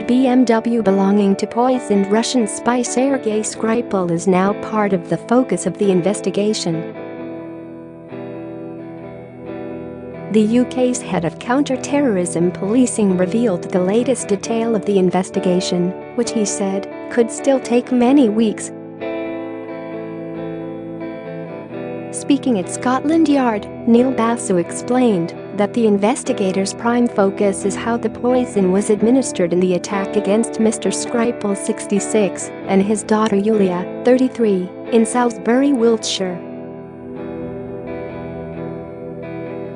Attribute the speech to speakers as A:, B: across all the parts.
A: red BMW belonging to poisoned Russian spy Sergei Skripal is now part of the focus of the investigation. The UK's head of counter-terrorism policing revealed the latest detail of the investigation, which he said could still take many weeks. Speaking at Scotland Yard, Neil Basu explained that the investigators' prime focus is how the poison was administered in the attack against Mr Skripal, 66, and his daughter Yulia, 33, in Salisbury, Wiltshire.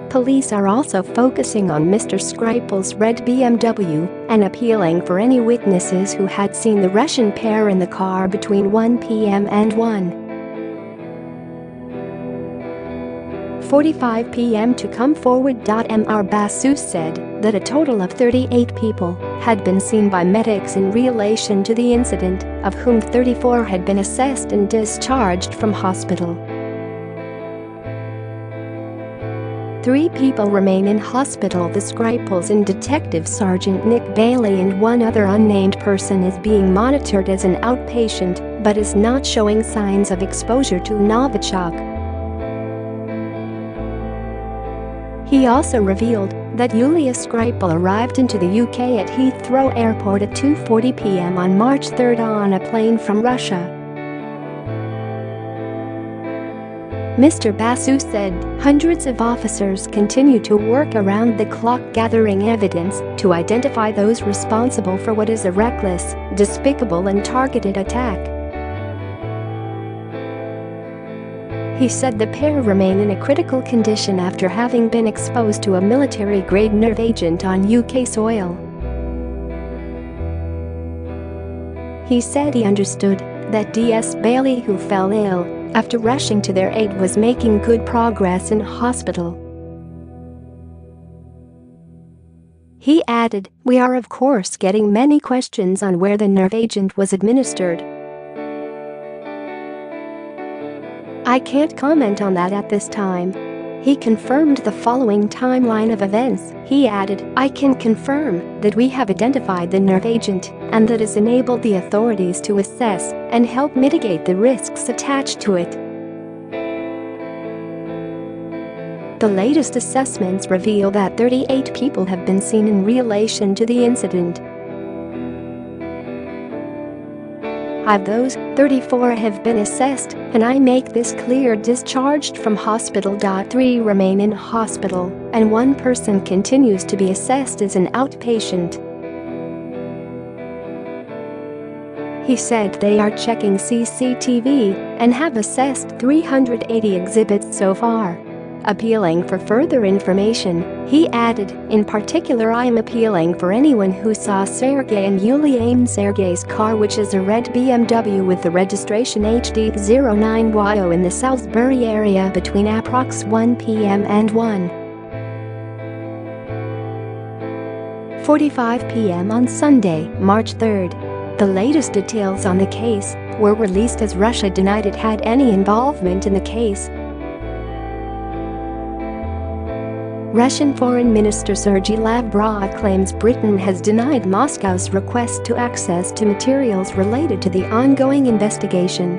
A: Police are also focusing on Mr Skripal's red BMW and appealing for any witnesses who had seen the Russian pair in the car between 1 p.m. and 1:45 p.m. to come forward.Mr Basu said that a total of 38 people had been seen by medics in relation to the incident, of whom 34 had been assessed and discharged from hospital. 3 people remain in hospital: the Skripals and Detective Sergeant Nick Bailey, and one other unnamed person is being monitored as an outpatient but is not showing signs of exposure to Novichok. He also revealed that Yulia Skripal arrived into the UK at Heathrow Airport at 2:40 p.m. on March 3 on a plane from Russia. Mr Basu said hundreds of officers continue to work around the clock gathering evidence to identify those responsible for what is a reckless, despicable and targeted attack. He said the pair remain in a critical condition after having been exposed to a military-grade nerve agent on UK soil. He said he understood that DS Bailey, who fell ill after rushing to their aid, was making good progress in hospital. He added, "We are of course getting many questions on where the nerve agent was administered. I can't comment on that at this time." He confirmed the following timeline of events. He added, "I can confirm that we have identified the nerve agent and that has enabled the authorities to assess and help mitigate the risks attached to it." The latest assessments reveal that 38 people have been seen in relation to the incident. Of those, 34 have been assessed, and I make this clear: discharged from hospital.Three remain in hospital, and one person continues to be assessed as an outpatient. He said they are checking CCTV and have assessed 380 exhibits so far. Appealing for further information, he added, "In particular, I am appealing for anyone who saw Sergei and Yuliain Sergei's car, which is a red BMW with the registration HD09 WAO, in the Salisbury area between approx 1 p.m. and 1:45 p.m. on Sunday, March 3. The latest details on the case were released as Russia denied it had any involvement in the case. Russian Foreign Minister Sergey Lavrov claims Britain has denied Moscow's request to access to materials related to the ongoing investigation.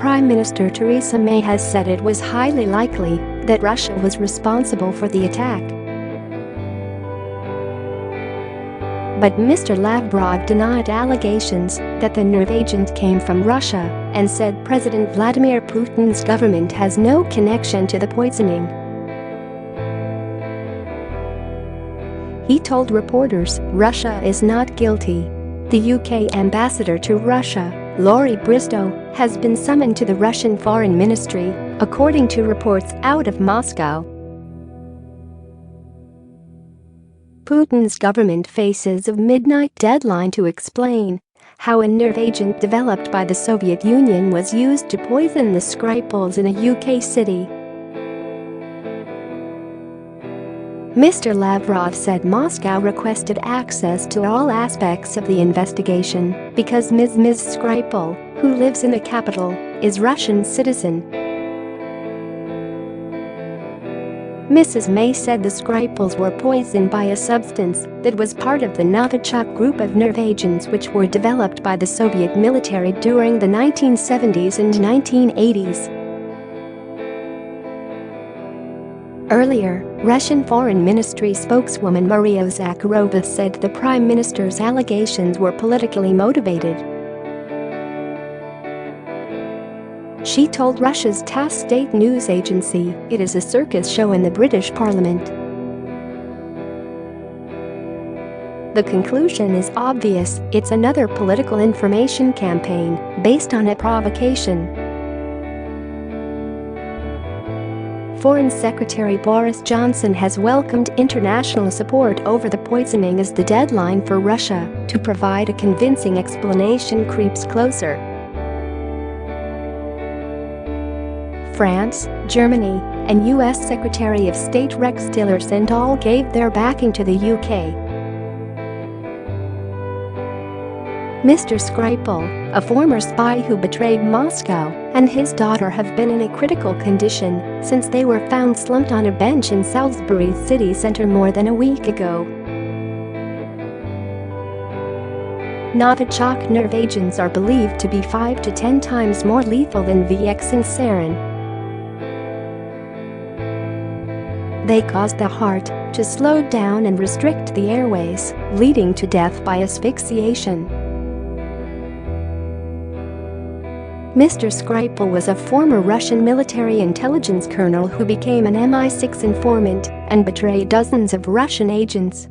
A: Prime Minister Theresa May has said it was highly likely that Russia was responsible for the attack. But Mr Lavrov denied allegations that the nerve agent came from Russia and said President Vladimir Putin's government has no connection to the poisoning. He told reporters Russia is not guilty. The UK ambassador to Russia, Laurie Bristow, has been summoned to the Russian Foreign Ministry, according to reports out of Moscow. Putin's government faces a midnight deadline to explain how a nerve agent developed by the Soviet Union was used to poison the Skripals in a UK city. Mr Lavrov said Moscow requested access to all aspects of the investigation because Ms Skripal, who lives in the capital, is Russian citizen. Mrs. May said the Skripals were poisoned by a substance that was part of the Novichok group of nerve agents which were developed by the Soviet military during the 1970s and 1980s. Earlier, Russian Foreign Ministry spokeswoman Maria Zakharova said the Prime Minister's allegations were politically motivated. She told Russia's TASS state news agency, "It is a circus show in the British Parliament." The conclusion is obvious: it's another political information campaign based on a provocation. Foreign Secretary Boris Johnson has welcomed international support over the poisoning as the deadline for Russia to provide a convincing explanation creeps closer. France, Germany, and U.S. Secretary of State Rex Tillerson all gave their backing to the UK. Mr Skripal, a former spy who betrayed Moscow, and his daughter have been in a critical condition since they were found slumped on a bench in Salisbury city centre more than a week ago. Novichok nerve agents are believed to be 5 to 10 times more lethal than VX and sarin. They cause the heart to slow down and restrict the airways, leading to death by asphyxiation. Mr Skripal was a former Russian military intelligence colonel who became an MI6 informant and betrayed dozens of Russian agents.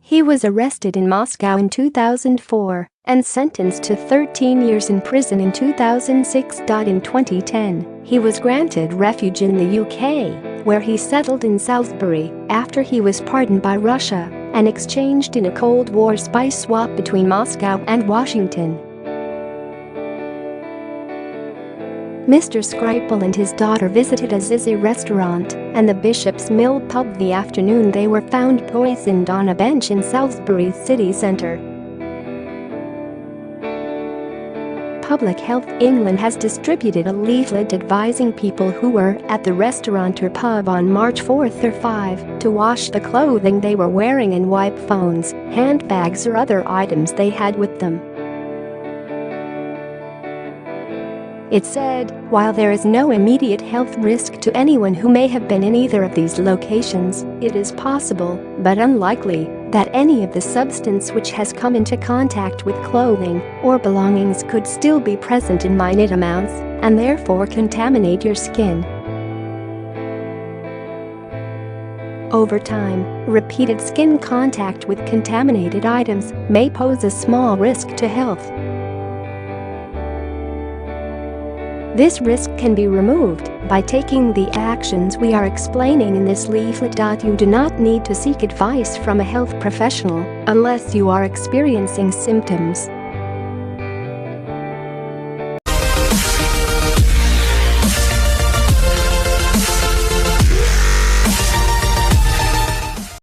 A: He was arrested in Moscow in 2004 and sentenced to 13 years in prison in 2006. In 2010, he was granted refuge in the UK, where he settled in Salisbury after he was pardoned by Russia and exchanged in a Cold War spy swap between Moscow and Washington. Mr Skripal and his daughter visited a Zizi restaurant and the Bishop's Mill pub the afternoon they were found poisoned on a bench in Salisbury city centre. Public Health England has distributed a leaflet advising people who were at the restaurant or pub on March 4 or 5 to wash the clothing they were wearing and wipe phones, handbags or other items they had with them. It said, while there is no immediate health risk to anyone who may have been in either of these locations, it is possible, but unlikely, that any of the substance which has come into contact with clothing or belongings could still be present in minute amounts and therefore contaminate your skin. Over time, repeated skin contact with contaminated items may pose a small risk to health. This risk can be removed by taking the actions we are explaining in this leaflet. You do not need to seek advice from a health professional unless you are experiencing symptoms